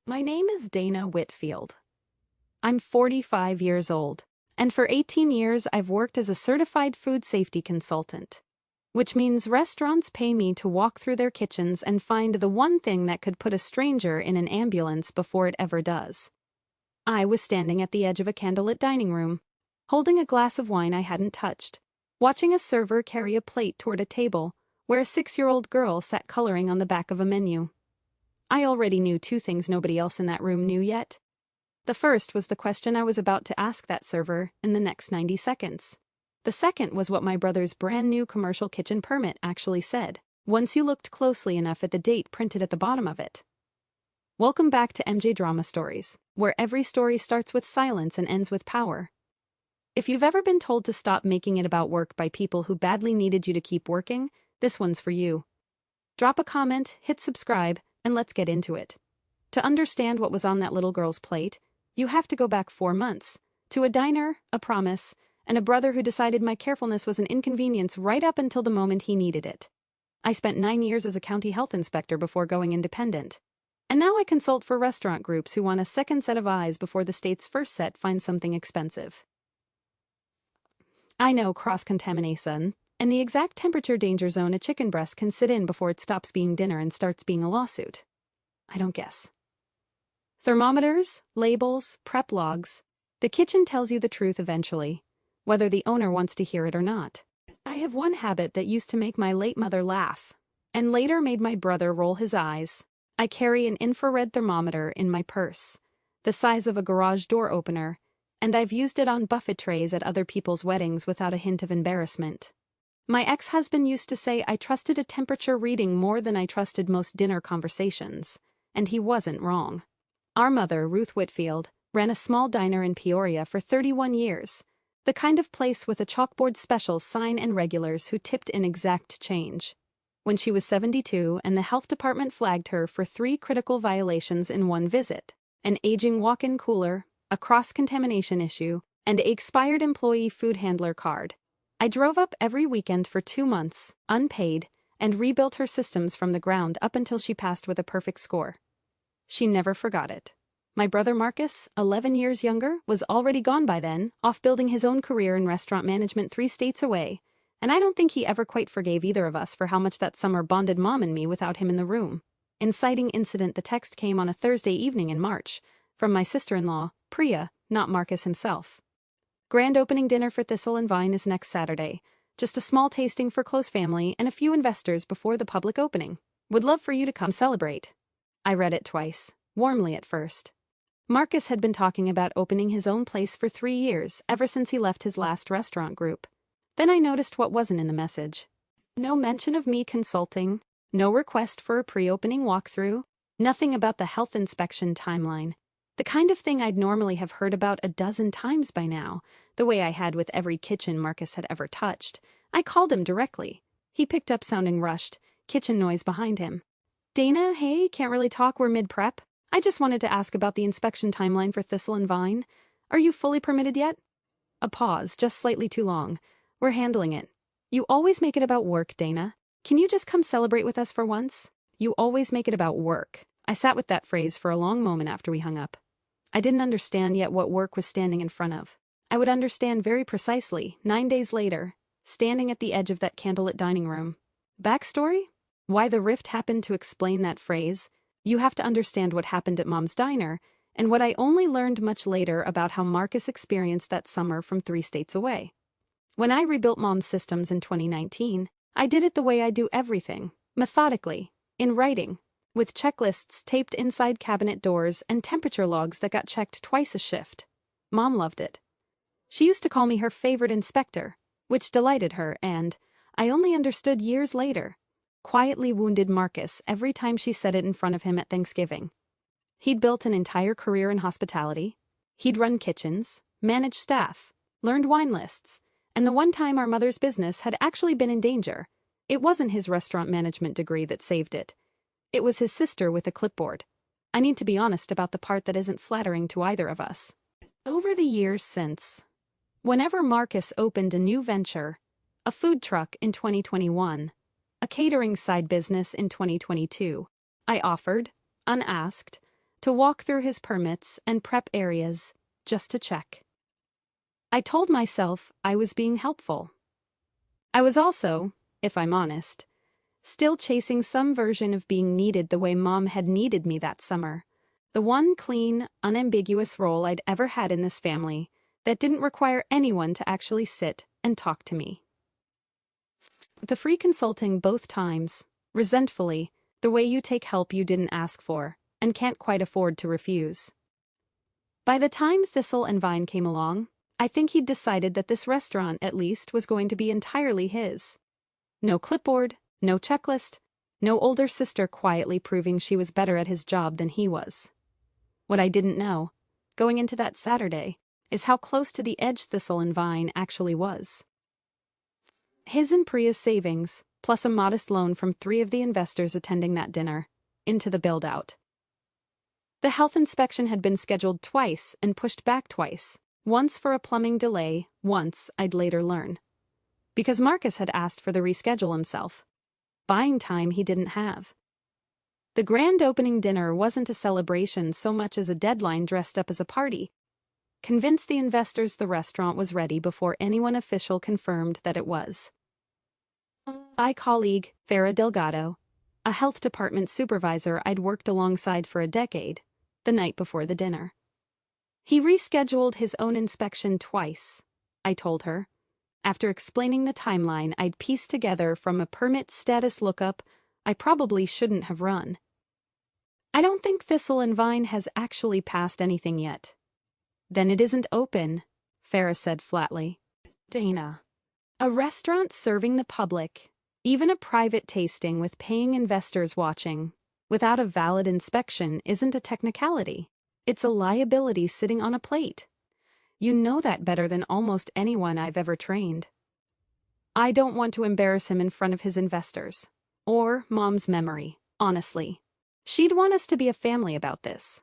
My name is Dana Whitfield. I'm 45 years old, and for 18 years I've worked as a certified food safety consultant, which means restaurants pay me to walk through their kitchens and find the one thing that could put a stranger in an ambulance before it ever does. I was standing at the edge of a candlelit dining room, holding a glass of wine I hadn't touched, watching a server carry a plate toward a table where a 6-year-old girl sat coloring on the back of a menu. I already knew two things nobody else in that room knew yet. The first was the question I was about to ask that server in the next 90 seconds. The second was what my brother's brand new commercial kitchen permit actually said, once you looked closely enough at the date printed at the bottom of it. Welcome back to MJ Drama Stories, where every story starts with silence and ends with power. If you've ever been told to stop making it about work by people who badly needed you to keep working, this one's for you. Drop a comment, hit subscribe, and let's get into it. To understand what was on that little girl's plate, you have to go back 4 months, to a diner, a promise, and a brother who decided my carefulness was an inconvenience right up until the moment he needed it. I spent 9 years as a county health inspector before going independent. And now I consult for restaurant groups who want a second set of eyes before the state's first set finds something expensive. I know cross-contamination, and the exact temperature danger zone a chicken breast can sit in before it stops being dinner and starts being a lawsuit. I don't guess. Thermometers, labels, prep logs. The kitchen tells you the truth eventually, whether the owner wants to hear it or not. I have one habit that used to make my late mother laugh, and later made my brother roll his eyes. I carry an infrared thermometer in my purse, the size of a garage door opener, and I've used it on buffet trays at other people's weddings without a hint of embarrassment. My ex-husband used to say I trusted a temperature reading more than I trusted most dinner conversations, and he wasn't wrong. Our mother, Ruth Whitfield, ran a small diner in Peoria for 31 years, the kind of place with a chalkboard special sign and regulars who tipped in exact change. When she was 72 and the health department flagged her for 3 critical violations in one visit, an aging walk-in cooler, a cross-contamination issue, and an expired employee food handler card, I drove up every weekend for 2 months, unpaid, and rebuilt her systems from the ground up until she passed with a perfect score. She never forgot it. My brother Marcus, 11 years younger, was already gone by then, off building his own career in restaurant management 3 states away, and I don't think he ever quite forgave either of us for how much that summer bonded Mom and me without him in the room. Inciting incident. The text came on a Thursday evening in March, from my sister-in-law, Priya, not Marcus himself. Grand opening dinner for Thistle and Vine is next Saturday. Just a small tasting for close family and a few investors before the public opening. Would love for you to come celebrate. I read it twice, warmly at first. Marcus had been talking about opening his own place for 3 years, ever since he left his last restaurant group. Then I noticed what wasn't in the message. No mention of me consulting, no request for a pre-opening walkthrough, nothing about the health inspection timeline. The kind of thing I'd normally have heard about a dozen times by now, the way I had with every kitchen Marcus had ever touched. I called him directly. He picked up sounding rushed, kitchen noise behind him. Dana, hey, can't really talk, we're mid-prep. I just wanted to ask about the inspection timeline for Thistle and Vine. Are you fully permitted yet? A pause, just slightly too long. We're handling it. You always make it about work, Dana. Can you just come celebrate with us for once? You always make it about work. I sat with that phrase for a long moment after we hung up. I didn't understand yet what work was standing in front of. I would understand very precisely, 9 days later, standing at the edge of that candlelit dining room. Backstory? Why the rift happened to explain that phrase? You have to understand what happened at Mom's diner, and what I only learned much later about how Marcus experienced that summer from 3 states away. When I rebuilt Mom's systems in 2019, I did it the way I do everything, methodically, in writing, with checklists taped inside cabinet doors and temperature logs that got checked twice a shift. Mom loved it. She used to call me her favorite inspector, which delighted her and, I only understood years later, quietly wounded Marcus every time she said it in front of him at Thanksgiving. He'd built an entire career in hospitality. He'd run kitchens, managed staff, learned wine lists, and the one time our mother's business had actually been in danger, it wasn't his restaurant management degree that saved it. It was his sister with a clipboard. I need to be honest about the part that isn't flattering to either of us. Over the years since, whenever Marcus opened a new venture, a food truck in 2021, a catering side business in 2022, I offered, unasked, to walk through his permits and prep areas, just to check. I told myself I was being helpful. I was also, if I'm honest, still chasing some version of being needed the way Mom had needed me that summer. The one clean, unambiguous role I'd ever had in this family that didn't require anyone to actually sit and talk to me. The free consulting both times, resentfully, the way you take help you didn't ask for and can't quite afford to refuse. By the time Thistle and Vine came along, I think he'd decided that this restaurant, at least, was going to be entirely his. No clipboard, no checklist, no older sister quietly proving she was better at his job than he was. What I didn't know, going into that Saturday, is how close to the edge Thistle and Vine actually was. His and Priya's savings, plus a modest loan from 3 of the investors attending that dinner, into the build-out. The health inspection had been scheduled twice and pushed back twice, once for a plumbing delay, once, I'd later learn. Because Marcus had asked for the reschedule himself. Buying time he didn't have. The grand opening dinner wasn't a celebration so much as a deadline dressed up as a party. Convinced the investors the restaurant was ready before anyone official confirmed that it was. My colleague, Farah Delgado, a health department supervisor I'd worked alongside for a decade, the night before the dinner. He rescheduled his own inspection twice, I told her, after explaining the timeline I'd pieced together from a permit status lookup I probably shouldn't have run. I don't think Thistle and Vine has actually passed anything yet. Then it isn't open, Farah said flatly. Dana. A restaurant serving the public, even a private tasting with paying investors watching, without a valid inspection isn't a technicality. It's a liability sitting on a plate. You know that better than almost anyone I've ever trained. I don't want to embarrass him in front of his investors. Or Mom's memory, honestly. She'd want us to be a family about this.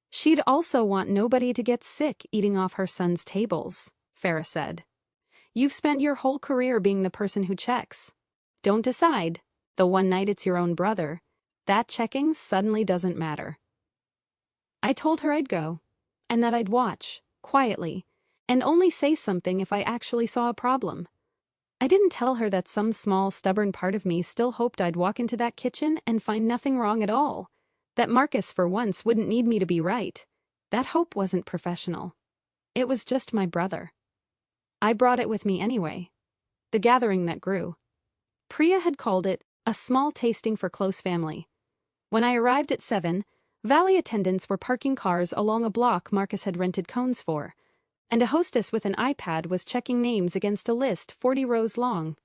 She'd also want nobody to get sick eating off her son's tables, Farah said. You've spent your whole career being the person who checks. Don't decide, the one night it's your own brother, that checking suddenly doesn't matter. I told her I'd go, and that I'd watch, quietly, and only say something if I actually saw a problem. I didn't tell her that some small, stubborn part of me still hoped I'd walk into that kitchen and find nothing wrong at all, that Marcus for once wouldn't need me to be right. That hope wasn't professional. It was just my brother. I brought it with me anyway. The gathering that grew. Priya had called it a small tasting for close family. When I arrived at 7, Valley attendants were parking cars along a block Marcus had rented cones for, and a hostess with an iPad was checking names against a list 40 rows long.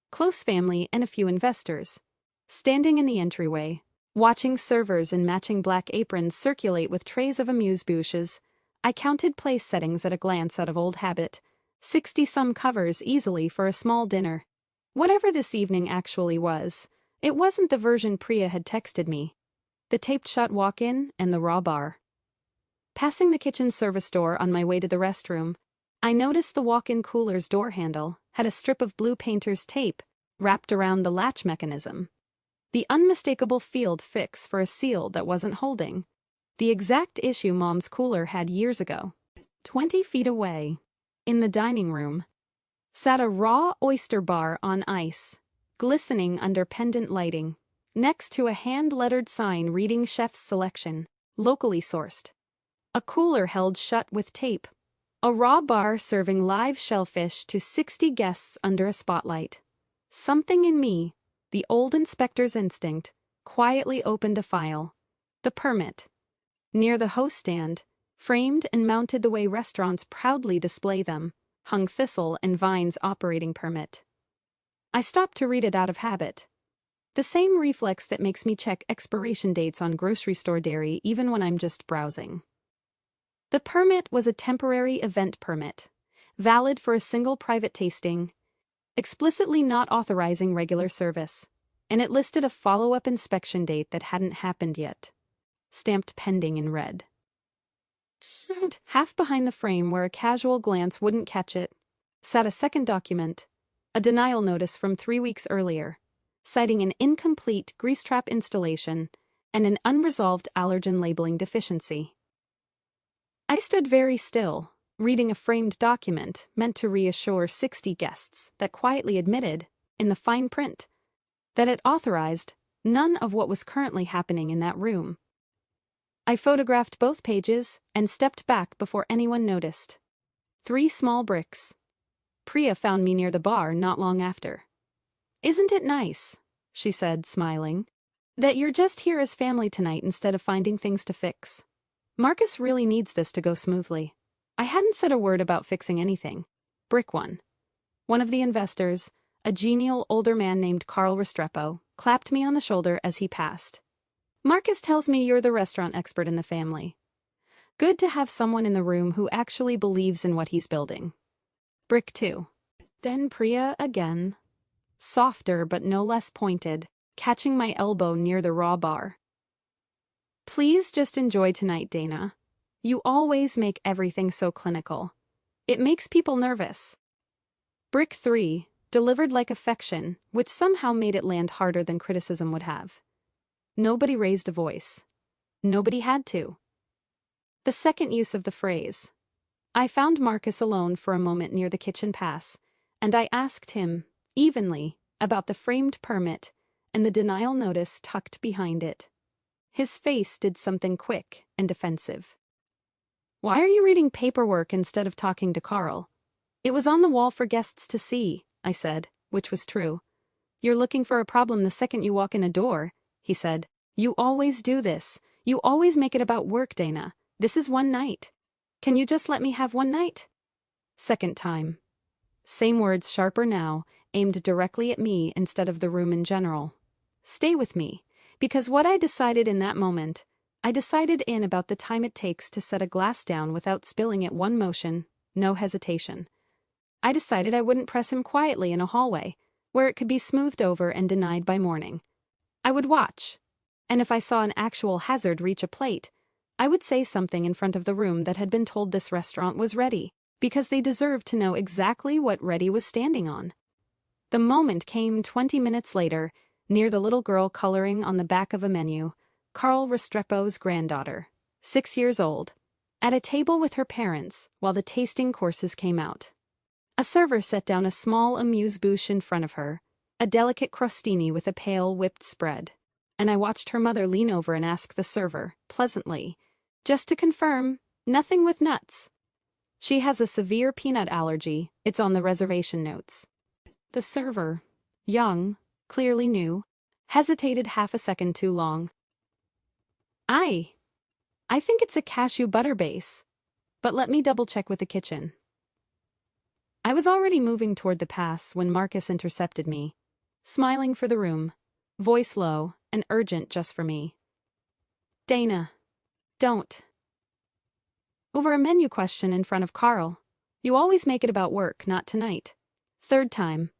Close family and a few investors. Standing in the entryway, watching servers in matching black aprons circulate with trays of amuse-bouches, I counted place settings at a glance out of old habit. 60-some covers easily for a small dinner. Whatever this evening actually was, it wasn't the version Priya had texted me. The taped-shut walk-in and the raw bar. Passing the kitchen service door on my way to the restroom, I noticed the walk-in cooler's door handle had a strip of blue painter's tape wrapped around the latch mechanism. The unmistakable field fix for a seal that wasn't holding. The exact issue Mom's cooler had years ago. 20 feet away, in the dining room, sat a raw oyster bar on ice, glistening under pendant lighting, next to a hand-lettered sign reading chef's selection, locally sourced. A cooler held shut with tape. A raw bar serving live shellfish to 60 guests under a spotlight. Something in me, the old inspector's instinct, quietly opened a file. The permit. Near the host stand, framed and mounted the way restaurants proudly display them, hung Thistle and Vine's operating permit. I stopped to read it out of habit. The same reflex that makes me check expiration dates on grocery store dairy even when I'm just browsing. The permit was a temporary event permit, valid for a single private tasting, explicitly not authorizing regular service, and it listed a follow-up inspection date that hadn't happened yet, stamped pending in red. Half behind the frame where a casual glance wouldn't catch it, sat a second document, a denial notice from 3 weeks earlier, citing an incomplete grease trap installation and an unresolved allergen labeling deficiency. I stood very still, reading a framed document meant to reassure 60 guests that quietly admitted, in the fine print, that it authorized none of what was currently happening in that room. I photographed both pages and stepped back before anyone noticed. 3 small bricks. Priya found me near the bar not long after. "Isn't it nice," she said, smiling, "that you're just here as family tonight instead of finding things to fix? Marcus really needs this to go smoothly." I hadn't said a word about fixing anything. Brick 1. One of the investors, a genial older man named Carl Restrepo, clapped me on the shoulder as he passed. "Marcus tells me you're the restaurant expert in the family. Good to have someone in the room who actually believes in what he's building." Brick 2. Then Priya again, softer but no less pointed, catching my elbow near the raw bar. "Please just enjoy tonight, Dana. You always make everything so clinical. It makes people nervous." Brick 3, delivered like affection, which somehow made it land harder than criticism would have. Nobody raised a voice. Nobody had to. The second use of the phrase. I found Marcus alone for a moment near the kitchen pass, and I asked him, evenly, about the framed permit and the denial notice tucked behind it. His face did something quick and defensive. "Why are you reading paperwork instead of talking to Carl?" "It was on the wall for guests to see," I said, which was true. "You're looking for a problem the second you walk in a door," he said. "You always do this. You always make it about work, Dana. This is one night. Can you just let me have one night?" Second time. Same words, sharper now, aimed directly at me instead of the room in general. Stay with me, because what I decided in that moment, I decided in about the time it takes to set a glass down without spilling it. One motion, no hesitation. I decided I wouldn't press him quietly in a hallway, where it could be smoothed over and denied by morning. I would watch, and if I saw an actual hazard reach a plate, I would say something in front of the room that had been told this restaurant was ready, because they deserved to know exactly what ready was standing on. The moment came 20 minutes later, near the little girl coloring on the back of a menu, Carl Restrepo's granddaughter, 6 years old, at a table with her parents while the tasting courses came out. A server set down a small amuse-bouche in front of her, a delicate crostini with a pale whipped spread, and I watched her mother lean over and ask the server, pleasantly, "Just to confirm, nothing with nuts." "She has a severe peanut allergy, it's on the reservation notes." The server, young, clearly new, hesitated half a second too long. I think it's a cashew butter base, but let me double-check with the kitchen." I was already moving toward the pass when Marcus intercepted me, smiling for the room, voice low and urgent just for me. "Dana, don't." Over a menu question in front of Carl. "You always make it about work, not tonight." Third time.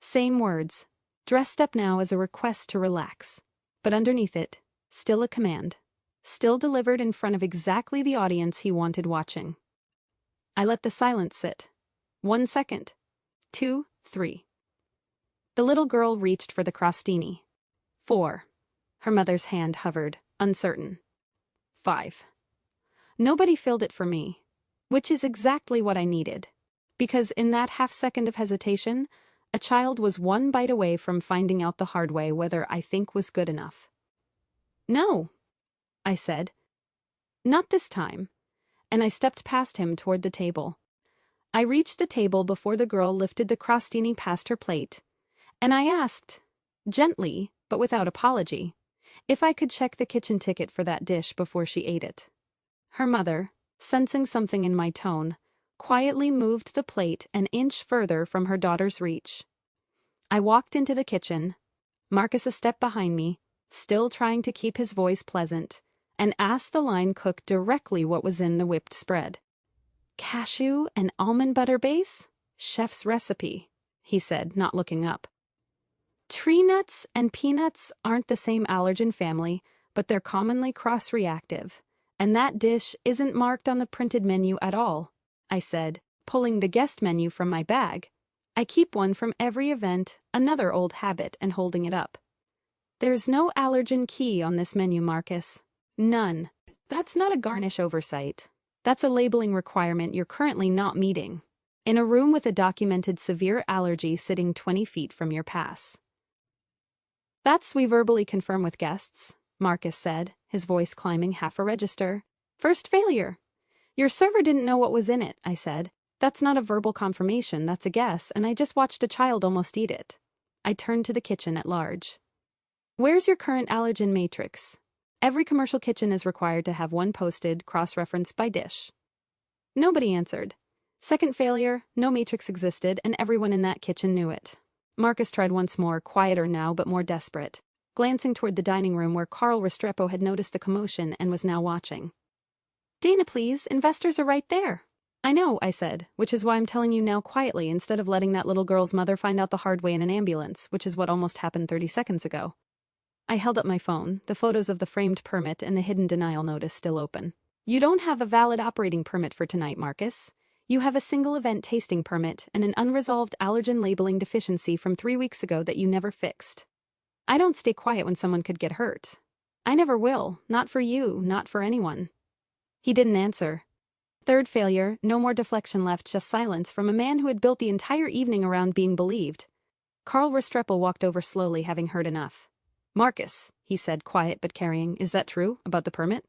Same words, dressed up now as a request to relax, but underneath it, still a command, still delivered in front of exactly the audience he wanted watching. I let the silence sit. 1 second. 2, 3. The little girl reached for the crostini. 4. Her mother's hand hovered, uncertain. 5. Nobody filled it for me, which is exactly what I needed, because in that half-second of hesitation, a child was one bite away from finding out the hard way whether I think was good enough. "No," I said. "Not this time," and I stepped past him toward the table. I reached the table before the girl lifted the crostini past her plate, and I asked, gently but without apology, if I could check the kitchen ticket for that dish before she ate it. Her mother, sensing something in my tone, quietly moved the plate an inch further from her daughter's reach. I walked into the kitchen, Marcus a step behind me, still trying to keep his voice pleasant, and asked the line cook directly what was in the whipped spread. "Cashew and almond butter base? Chef's recipe," he said, not looking up. "Tree nuts and peanuts aren't the same allergen family, but they're commonly cross-reactive, and that dish isn't marked on the printed menu at all," I said, pulling the guest menu from my bag. I keep one from every event, another old habit, and holding it up. There's no allergen key on this menu, Marcus. None. That's not a garnish oversight. That's a labeling requirement you're currently not meeting. In a room with a documented severe allergy sitting 20 feet from your pass. That's we verbally confirm with guests, Marcus said, his voice climbing half a register. First failure. Your server didn't know what was in it, I said. That's not a verbal confirmation, that's a guess, and I just watched a child almost eat it. I turned to the kitchen at large. Where's your current allergen matrix? Every commercial kitchen is required to have one posted, cross-referenced by dish. Nobody answered. Second failure, no matrix existed, and everyone in that kitchen knew it. Marcus tried once more, quieter now but more desperate, glancing toward the dining room where Carl Restrepo had noticed the commotion and was now watching. Dana, please, investors are right there. I know, I said, which is why I'm telling you now quietly instead of letting that little girl's mother find out the hard way in an ambulance, which is what almost happened 30 seconds ago. I held up my phone, the photos of the framed permit and the hidden denial notice still open. You don't have a valid operating permit for tonight, Marcus. You have a single event tasting permit and an unresolved allergen labeling deficiency from 3 weeks ago that you never fixed. I don't stay quiet when someone could get hurt. I never will, not for you, not for anyone. He didn't answer. Third failure, no more deflection left, just silence from a man who had built the entire evening around being believed. Carl Restrepo walked over slowly, having heard enough. Marcus, he said, quiet but carrying, is that true, about the permit?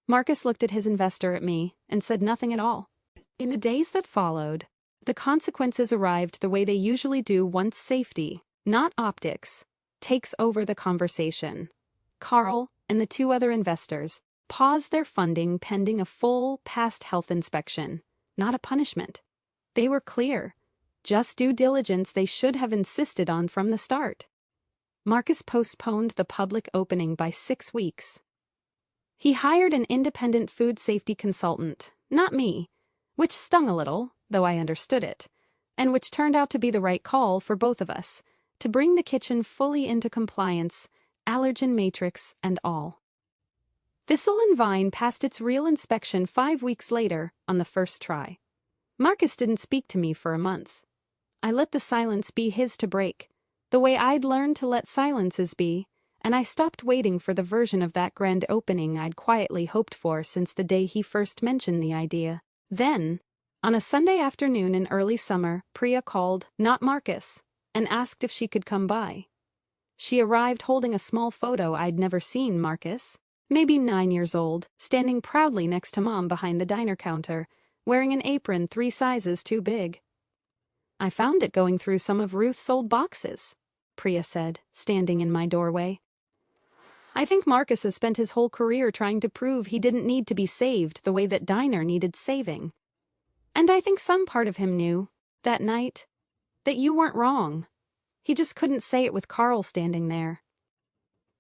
Marcus looked at his investor, at me, and said nothing at all. In the days that followed, the consequences arrived the way they usually do once safety, not optics, takes over the conversation. Carl and the 2 other investors paused their funding pending a full past health inspection, not a punishment. They were clear. Just due diligence they should have insisted on from the start. Marcus postponed the public opening by 6 weeks. He hired an independent food safety consultant, not me, which stung a little, though I understood it, and which turned out to be the right call for both of us, to bring the kitchen fully into compliance, allergen matrix and all. Thistle and Vine passed its real inspection 5 weeks later on the first try. Marcus didn't speak to me for a month. I let the silence be his to break, the way I'd learned to let silences be, and I stopped waiting for the version of that grand opening I'd quietly hoped for since the day he first mentioned the idea. Then, on a Sunday afternoon in early summer, Priya called, not Marcus, and asked if she could come by. She arrived holding a small photo I'd never seen, Marcus, maybe 9 years old, standing proudly next to Mom behind the diner counter, wearing an apron 3 sizes too big. I found it going through some of Ruth's old boxes, Priya said, standing in my doorway. I think Marcus has spent his whole career trying to prove he didn't need to be saved the way that Diner needed saving. And I think some part of him knew, that night, that you weren't wrong. He just couldn't say it with Carl standing there.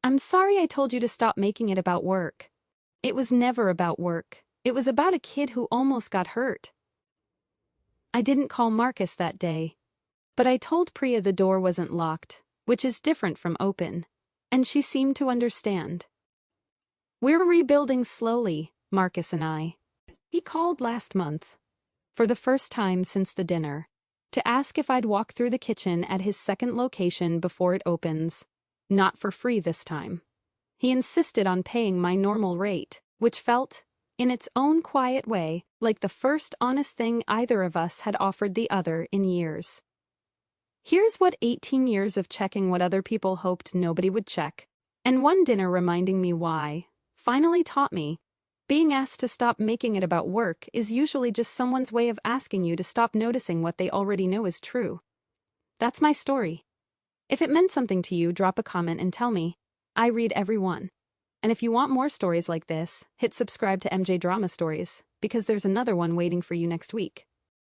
I'm sorry I told you to stop making it about work. It was never about work. It was about a kid who almost got hurt. I didn't call Marcus that day, but I told Priya the door wasn't locked, which is different from open, and she seemed to understand. We're rebuilding slowly, Marcus and I. He called last month, for the first time since the dinner, to ask if I'd walk through the kitchen at his second location before it opens. Not for free this time. He insisted on paying my normal rate, which felt, in its own quiet way, like the first honest thing either of us had offered the other in years. Here's what 18 years of checking what other people hoped nobody would check, and one dinner reminding me why, finally taught me, being asked to stop making it about work is usually just someone's way of asking you to stop noticing what they already know is true. That's my story. If it meant something to you, drop a comment and tell me. I read every one. And if you want more stories like this, hit subscribe to MJ Drama Stories, because there's another one waiting for you next week.